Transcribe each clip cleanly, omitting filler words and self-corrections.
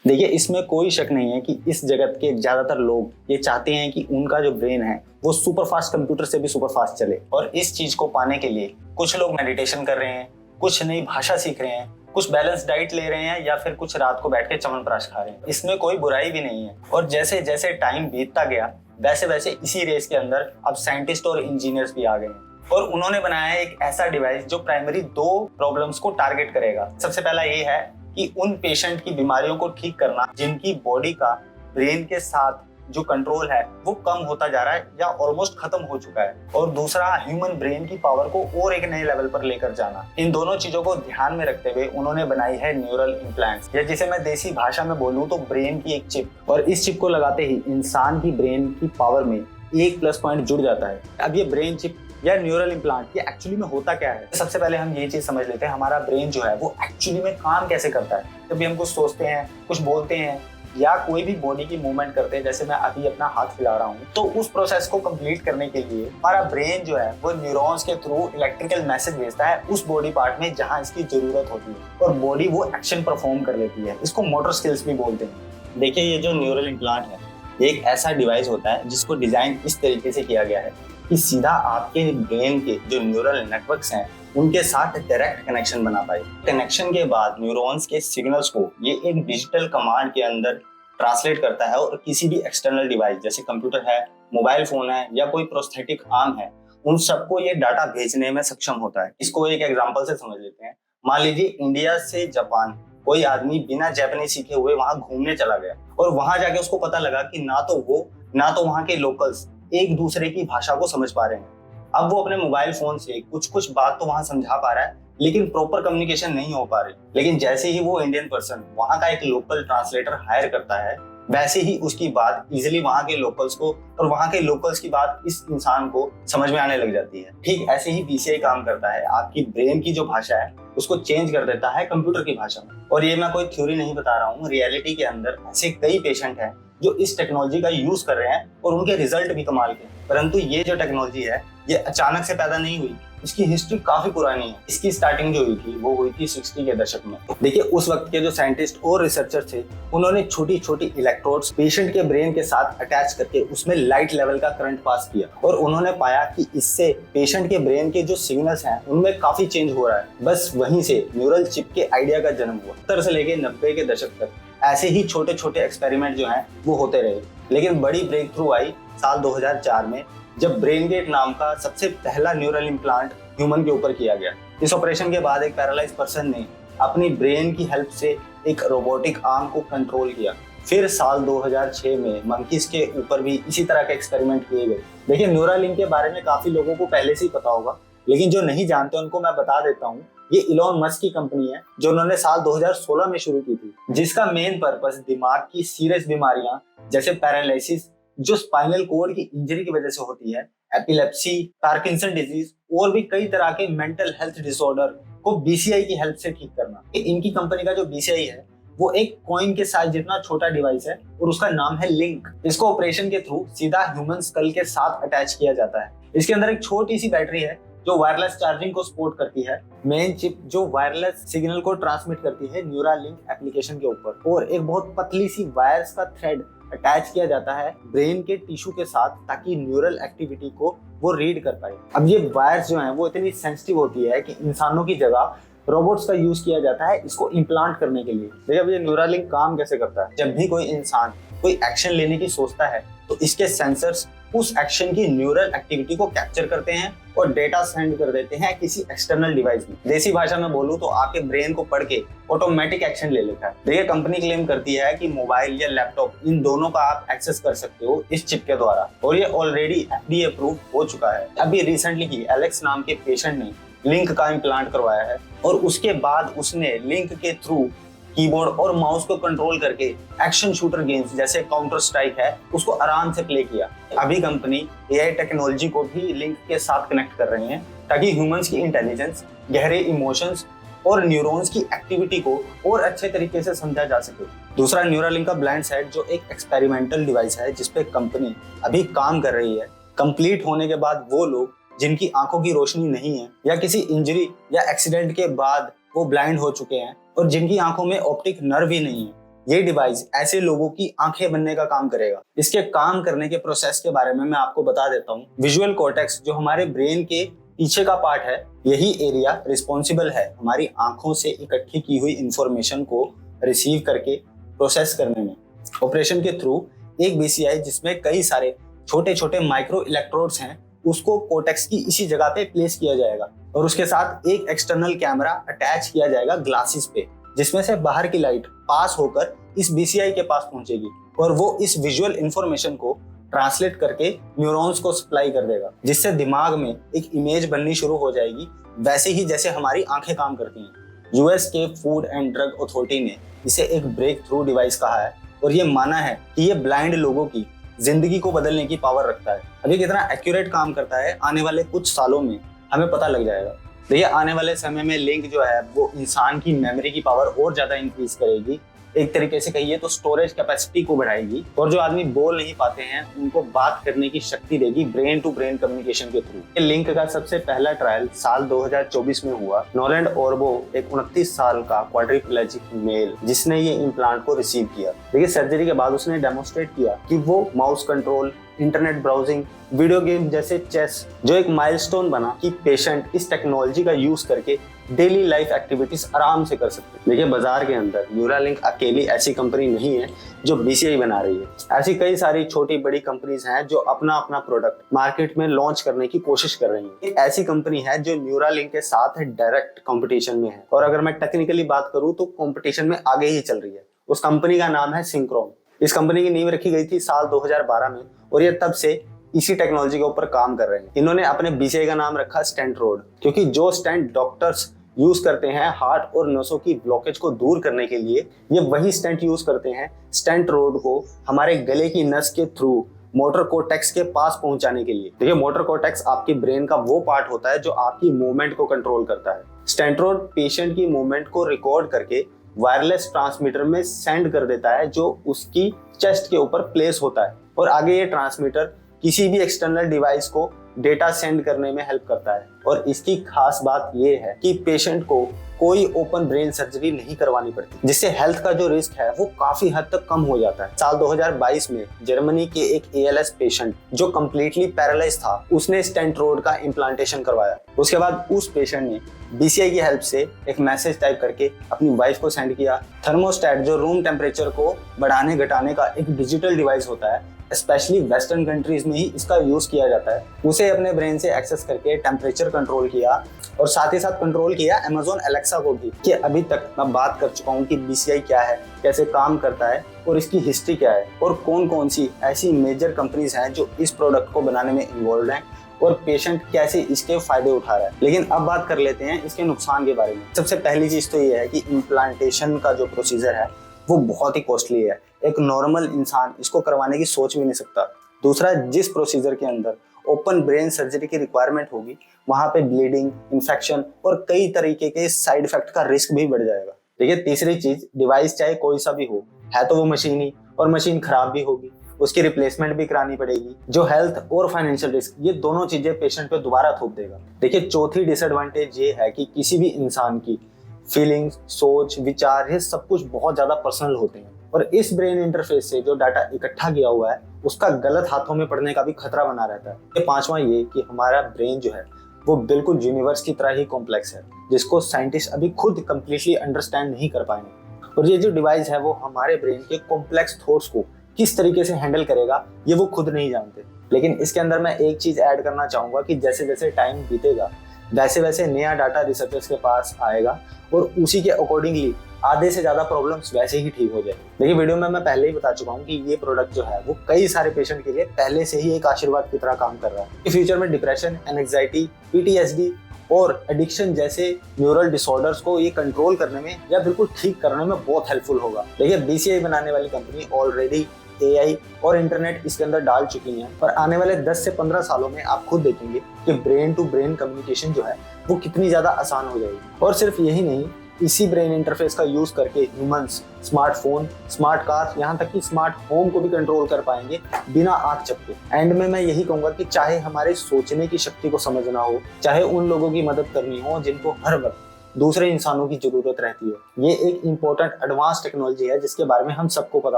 देखिए, इसमें कोई शक नहीं है कि इस जगत के ज्यादातर लोग ये चाहते हैं कि उनका जो ब्रेन है वो सुपर फास्ट कंप्यूटर से भी सुपर फास्ट चले। और इस चीज को पाने के लिए कुछ लोग मेडिटेशन कर रहे हैं, कुछ नई भाषा सीख रहे हैं, कुछ बैलेंस डाइट ले रहे हैं, या फिर कुछ रात को बैठ के च्यवनप्राश खा रहे हैं। इसमें कोई बुराई भी नहीं है। और जैसे जैसे टाइम बीतता गया वैसे वैसे इसी रेस के अंदर अब साइंटिस्ट और इंजीनियर्स भी आ गए हैं और उन्होंने बनाया है एक ऐसा डिवाइस जो प्राइमरी 2 प्रॉब्लम्स को टारगेट करेगा। सबसे पहला ये है कि उन पेशेंट की बीमारियों को ठीक करना जिनकी बॉडी का ब्रेन के साथ जो कंट्रोल है वो कम होता जा रहा है या ऑलमोस्ट खत्म हो चुका है। और दूसरा, ह्यूमन ब्रेन की पावर को और एक नए लेवल पर लेकर जाना। इन दोनों चीजों को ध्यान में रखते हुए उन्होंने बनाई है न्यूरल इम्प्लांट्स, या जिसे मैं देसी भाषा में बोलूं तो ब्रेन की एक चिप। और इस चिप को लगाते ही इंसान की ब्रेन की पावर में एक प्लस पॉइंट जुड़ जाता है। अब ये ब्रेन चिप या न्यूरल इम्प्लांट ये एक्चुअली में होता क्या है? सबसे पहले हम ये चीज समझ लेते हैं, हमारा ब्रेन जो है वो एक्चुअली में काम कैसे करता है। जब भी हम कुछ सोचते हैं, कुछ बोलते हैं या कोई भी बॉडी की मूवमेंट करते हैं, जैसे मैं अभी अपना हाथ हिला रहा हूँ, तो उस प्रोसेस को कंप्लीट करने के लिए हमारा ब्रेन जो है वो न्यूरॉन्स के थ्रू इलेक्ट्रिकल मैसेज भेजता है उस बॉडी पार्ट में जहाँ इसकी जरूरत होती है, और बॉडी वो एक्शन परफॉर्म कर लेती है। इसको मोटर स्किल्स भी बोलते हैं। देखिए, ये जो न्यूरल इम्प्लांट है ये एक ऐसा डिवाइस होता है जिसको डिजाइन इस तरीके से किया गया है कि सीधा आपके ब्रेन के जो न्यूरल नेटवर्क्स हैं उनके साथ डायरेक्ट कनेक्शन बना पाए। कनेक्शन के बाद न्यूरॉन्स के सिग्नल्स को ये एक डिजिटल कमांड के अंदर ट्रांसलेट करता है और किसी भी एक्सटर्नल डिवाइस जैसे कंप्यूटर है, मोबाइल फोन है या कोई प्रोस्थेटिक आर्म है, उन सबको ये डाटा भेजने में सक्षम होता है। इसको एक एग्जांपल से समझ लेते हैं। मान लीजिए इंडिया से जापान कोई आदमी बिना जापानी सीखे हुए वहां घूमने चला गया और वहां जाके उसको पता लगा कि ना तो वो ना तो वहां के लोकल्स एक दूसरे की भाषा को समझ पा रहे हैं। अब वो अपने मोबाइल फोन से कुछ कुछ बात तो वहां समझा पा रहा है, लेकिन प्रॉपर कम्युनिकेशन नहीं हो पा रही। लेकिन जैसे ही वो इंडियन पर्सन वहां का एक लोकल ट्रांसलेटर हायर करता है, वैसे ही उसकी बात इजिली वहां के लोकल्स को और वहां के लोकल्स की बात इस इंसान को समझ में आने लग जाती है। ठीक ऐसे ही बीसीआई काम करता है। आपकी ब्रेन की जो भाषा है उसको चेंज कर देता है कंप्यूटर की भाषा में। और ये मैं कोई थ्योरी नहीं बता रहा हूँ, रियलिटी के अंदर ऐसे कई पेशेंट हैं जो इस टेक्नोलॉजी का यूज कर रहे हैं और उनके रिजल्ट भी कमाल के। परंतु ये जो टेक्नोलॉजी है ये अचानक से पैदा नहीं हुई, इसकी हिस्ट्री काफी पुरानी है। इसकी स्टार्टिंग जो हुई थी वो हुई थी 60 के दशक में। देखिए, उस वक्त के जो साइंटिस्ट और रिसर्चर थे उन्होंने छोटी छोटी इलेक्ट्रोड्स पेशेंट के ब्रेन के साथ अटैच करके उसमें लाइट लेवल का करंट पास किया और उन्होंने पाया कि इससे पेशेंट के ब्रेन के जो सिग्नल्स हैं उनमें काफी चेंज हो रहा है। बस वहीं से न्यूरल चिप के आइडिया का जन्म हुआ। 70 से लेके 90 के दशक तक ऐसे ही छोटे छोटे एक्सपेरिमेंट जो हैं वो होते रहे, लेकिन बड़ी ब्रेक थ्रू आई साल 2004 में, जब ब्रेन गेट नाम का सबसे पहला न्यूरल इम्प्लांट ह्यूमन के ऊपर किया गया। इस ऑपरेशन के बाद एक पैरालाइज पर्सन ने अपनी ब्रेन की हेल्प से एक रोबोटिक आर्म को कंट्रोल किया। फिर साल 2006 में मंकीज के ऊपर भी इसी तरह के एक्सपेरिमेंट किए गए। देखिए, न्यूरालिंक के बारे में काफी लोगों को पहले से ही पता होगा, लेकिन जो नहीं जानते उनको मैं बता देता हूँ। ये इलॉन मस्क की कंपनी है जो उन्होंने साल 2016 में शुरू की थी, जिसका मेन पर्पस दिमाग की सीरियस बीमारियां जैसे पैरालिसिस जो स्पाइनल कोड की इंजरी की वजह से होती है, एपिलेप्सी, पार्किंसन डिजीज और भी कई तरह के मेंटल हेल्थ डिसऑर्डर को बीसीआई की हेल्प से ठीक करना। इनकी कंपनी का जो बीसीआई है वो एक कॉइन के साइज जितना छोटा डिवाइस है और उसका नाम है लिंक। इसको ऑपरेशन के थ्रू सीधा ह्यूमन स्कल के साथ अटैच किया जाता है। इसके अंदर एक छोटी सी बैटरी है जो वायरलेस चार्जिंग को सपोर्ट करती है, मेन चिप जो वायरलेस सिग्नल को ट्रांसमिट करती है न्यूरालिंक एप्लीकेशन के ऊपर, और एक बहुत पतली सी वायर्स का थ्रेड अटैच किया जाता है ब्रेन के टिश्यू के साथ ताकि न्यूरल एक्टिविटी को वो रीड कर पाए। अब ये वायर्स जो हैं वो इतनी सेंसिटिव होती है कि इंसानों की जगह रोबोट्स का यूज किया जाता है इसको इम्प्लांट करने के लिए। देखिए, अब ये न्यूरालिंक काम कैसे करता है। जब भी कोई इंसान कोई एक्शन लेने की सोचता है तो इसके सेंसर्स उस एक्शन की न्यूरल एक्टिविटी को कैप्चर करते हैं और डेटा सेंड कर देते हैं किसी एक्सटर्नल डिवाइस में। देसी भाषा में बोलूं तो आपके ब्रेन को पढ़ के ऑटोमेटिक एक्शन ले लेता है। देखिए, कंपनी क्लेम करती है कि मोबाइल या लैपटॉप इन दोनों का आप एक्सेस कर सकते हो इस चिप के द्वारा, और ये ऑलरेडी एफडीए अप्रूव हो चुका है। अभी रिसेंटली ही एलेक्स नाम के पेशेंट ने लिंक का इम्प्लांट करवाया है और उसके बाद उसने लिंक के थ्रू कीबोर्ड और माउस को कंट्रोल करके एक्शन शूटर गेम्स जैसे काउंटर स्ट्राइक है उसको आराम से प्ले किया। अभी कंपनी एआई टेक्नोलॉजी को भी लिंक के साथ कनेक्ट कर रही है ताकि ह्यूमंस की इंटेलिजेंस, गहरे इमोशंस और न्यूरॉन्स की एक्टिविटी को और अच्छे तरीके से समझा जा सके। दूसरा, न्यूरालिंक का ब्लाइंड साइड जो एक एक्सपेरिमेंटल डिवाइस है जिसपे कंपनी अभी काम कर रही है। कंप्लीट होने के बाद वो लोग जिनकी आंखों की रोशनी नहीं है या किसी इंजरी या एक्सीडेंट के बाद वो ब्लाइंड हो चुके हैं और जिनकी आंखों में ऑप्टिक नर्व ही नहीं है, ये डिवाइस ऐसे लोगों की आंखें बनने का काम करेगा। इसके काम करने के प्रोसेस के बारे में मैं आपको बता देता हूँ। विजुअल कॉर्टेक्स जो हमारे ब्रेन के पीछे का पार्ट है, यही एरिया रिस्पॉन्सिबल है हमारी आंखों से इकट्ठी की हुई इंफॉर्मेशन को रिसीव करके प्रोसेस करने में। ऑपरेशन के थ्रू एक बीसीआई जिसमें कई सारे छोटे छोटे माइक्रो इलेक्ट्रोड्स हैं, उसको कॉर्टेक्स की इसी जगह पे प्लेस किया जाएगा और उसके साथ एक एक्सटर्नल कैमरा अटैच किया जाएगा ग्लासेस पे, जिसमें से बाहर की लाइट पास होकर इस बीसीआई के पास पहुंचेगी और वो इस विजुअल इंफॉर्मेशन को ट्रांसलेट करके न्यूरॉन्स को सप्लाई कर देगा, जिससे दिमाग में एक इमेज बननी शुरू हो जाएगी, वैसे ही जैसे हमारी आंखें काम करती हैं। यूएस के फूड एंड ड्रग अथॉरिटी ने इसे एक ब्रेक थ्रू डिवाइस कहा है और ये माना है कि ये ब्लाइंड लोगों की जिंदगी को बदलने की पावर रखता है। अब ये कितना एक्यूरेट काम करता है आने वाले कुछ सालों में हमें पता लग जाएगा। देखिए आने वाले समय में लिंक जो है वो इंसान की मेमोरी की पावर और ज्यादा इंक्रीज करेगी, एक तरीके से कहिए तो स्टोरेज कैपेसिटी को बढ़ाएगी और जो आदमी बोल नहीं पाते हैं उनको बात करने की शक्ति देगी ब्रेन टू ब्रेन कम्युनिकेशन के थ्रू। ये लिंक का सबसे पहला ट्रायल साल 2024 में हुआ। नोलैंड ऑर्बो एक 29 साल का क्वाड्रिप्लेजिक मेल जिसने ये इम्प्लांट को रिसीव किया। देखिए सर्जरी के बाद उसने डेमोन्स्ट्रेट किया कि वो mouse control, internet browsing, video game जैसे चेस, जो एक माइलस्टोन बना कि पेशेंट इस टेक्नोलॉजी का यूज करके डेली लाइफ एक्टिविटीज आराम से कर सकते हैं। देखिए बाजार के अंदर न्यूरालिंक अकेली ऐसी कंपनी नहीं है जो बीसीआई बना रही है। ऐसी कई सारी छोटी बड़ी कंपनीज हैं जो अपना अपना प्रोडक्ट मार्केट में लॉन्च करने की कोशिश कर रही हैं। एक ऐसी कंपनी है जो न्यूरालिंक के साथ डायरेक्ट कंपटीशन में है और अगर मैं टेक्निकली बात करूं तो कंपटीशन में आगे ही चल रही है। उस कंपनी का नाम है सिंक्रोन। इस कंपनी की नींव रखी गई थी साल 2012 में और ये तब से इसी टेक्नोलॉजी के ऊपर काम कर रहे हैं। इन्होंने अपने बीसीआई का नाम रखा स्टेंट रोड, क्योंकि जो स्टेंट डॉक्टर्स यूज करते हैं हार्ट और नसों की ब्लॉकेज को दूर करने के लिए, ये वही स्टेंट यूज करते हैं स्टेंट रोड को हमारे गले की नस के थ्रू मोटर कॉर्टेक्स के पास पहुंचाने के लिए। देखिए मोटर कॉर्टेक्स आपकी ब्रेन का वो पार्ट होता है जो आपकी मूवमेंट को कंट्रोल करता है। स्टेंट रोड पेशेंट की मूवमेंट को रिकॉर्ड करके वायरलेस ट्रांसमीटर में सेंड कर देता है जो उसकी चेस्ट के ऊपर प्लेस होता है और आगे ये ट्रांसमीटर किसी भी एक्सटर्नल डिवाइस को डेटा सेंड करने में हेल्प करता है। और इसकी खास बात ये है कि पेशेंट को कोई ओपन ब्रेन सर्जरी नहीं करवानी पड़ती, जिससे हेल्थ का जो रिस्क है वो काफी हद तक कम हो जाता है। साल 2022 में जर्मनी के एक एएलएस पेशेंट जो कम्प्लीटली पैरालाइज था, उसने स्टेंट रोड का इम्प्लांटेशन करवाया। उसके बाद उस पेशेंट ने बीसीआई की हेल्प से एक मैसेज टाइप करके अपनी वाइफ को सेंड किया। थर्मोस्टेट जो रूम टेम्परेचर को बढ़ाने घटाने का एक डिजिटल डिवाइस होता है, स्पेशली वेस्टर्न कंट्रीज में ही इसका यूज किया जाता है, उसे अपने ब्रेन से एक्सेस करके टेम्परेचर कंट्रोल किया और साथ ही साथ कंट्रोल किया अमेज़न एलेक्सा को भी। कि अभी तक मैं बात कर चुका हूँ कि बीसीआई क्या है, कैसे काम करता है और इसकी हिस्ट्री क्या है और कौन कौन सी ऐसी मेजर कंपनीज हैं जो इस प्रोडक्ट को बनाने में इन्वॉल्व हैं और पेशेंट कैसे इसके फायदे उठा रहा है। लेकिन अब बात कर लेते हैं इसके नुकसान के बारे में। सबसे पहली चीज तो ये है कि इम्प्लांटेशन का जो प्रोसीजर है वो बहुत ही कॉस्टली है। एक नॉर्मल इंसान इसको करवाने की सोच भी नहीं सकता। दूसरा, जिस प्रोसीजर के अंदर ओपन ब्रेन सर्जरी की रिक्वायरमेंट होगी वहां पे ब्लीडिंग, इन्फेक्शन और कई तरीके के साइड इफेक्ट का रिस्क भी बढ़ जाएगा। देखिए तीसरी चीज, डिवाइस चाहे कोई सा भी हो, है तो वो मशीन ही और मशीन खराब भी होगी, उसकी रिप्लेसमेंट भी करानी पड़ेगी, जो हेल्थ और फाइनेंशियल रिस्क ये दोनों चीजें पेशेंट पे दोबारा थोप देगा। देखिए चौथी डिसएडवांटेज ये है कि किसी भी इंसान की फीलिंग्स, सोच, विचार, ये सब कुछ बहुत ज्यादा पर्सनल होते हैं और इस ब्रेन इंटरफेस से जो डाटा इकट्ठा किया हुआ है उसका गलत हाथों में पड़ने का भी खतरा बना रहता है। पांचवा ये कि हमारा ब्रेन जो है वो बिल्कुल यूनिवर्स की तरह ही कॉम्प्लेक्स है, जिसको साइंटिस्ट अभी खुद कंप्लीटली अंडरस्टैंड नहीं कर पाएंगे। और ये जो डिवाइस है वो हमारे ब्रेन के कॉम्प्लेक्स थॉट्स को किस तरीके से हैंडल करेगा ये वो खुद नहीं जानते। लेकिन इसके अंदर मैं एक चीज ऐड करना चाहूंगा कि जैसे जैसे टाइम बीतेगा वैसे वैसे नया डाटा रिसर्चर्स के पास आएगा और उसी के अकॉर्डिंगली आधे से ज्यादा प्रॉब्लम्स वैसे ही ठीक हो जाएगी। देखिए वीडियो में मैं पहले ही बता चुका हूँ कि ये प्रोडक्ट जो है वो कई सारे पेशेंट के लिए पहले से ही एक आशीर्वाद की तरह काम कर रहा है। फ्यूचर में डिप्रेशन, एंजाइटी, पीटीएसडी और एडिक्शन जैसे न्यूरल डिसऑर्डर्स को ये कंट्रोल करने में या बिल्कुल ठीक करने में बहुत हेल्पफुल होगा। देखिए बीसीआई बनाने वाली कंपनी ऑलरेडी एआई और इंटरनेट इसके अंदर डाल चुकी हैं, पर आने वाले 10 से 15 सालों में आप खुद देखेंगे कि ब्रेन टू ब्रेन कम्युनिकेशन जो है वो कितनी ज्यादा आसान हो जाएगी। और सिर्फ यही नहीं, इसी ब्रेन इंटरफेस का यूज करके ह्यूमंस स्मार्टफोन, स्मार्ट कार, यहाँ तक कि स्मार्ट होम को भी कंट्रोल कर पाएंगे बिना आंख झपके। एंड में मैं यही कहूंगा कि चाहे हमारे सोचने की शक्ति को समझना हो, चाहे उन लोगों की मदद करनी हो जिनको हर वक्त दूसरे इंसानों की जरूरत रहती है। ये एक इंपॉर्टेंट एडवांस टेक्नोलॉजी है जिसके बारे में हम सबको पता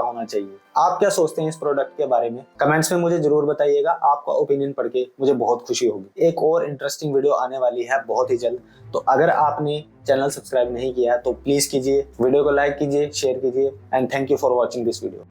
होना चाहिए। आप क्या सोचते हैं इस प्रोडक्ट के बारे में? कमेंट्स में मुझे जरूर बताइएगा। आपका ओपिनियन पढ़ के मुझे बहुत खुशी होगी। एक और इंटरेस्टिंग वीडियो आने वाली है बहुत ही जल्द, तो अगर आपने चैनल सब्सक्राइब नहीं किया है तो प्लीज कीजिए, वीडियो को लाइक कीजिए, शेयर कीजिए and thank you for watching this video.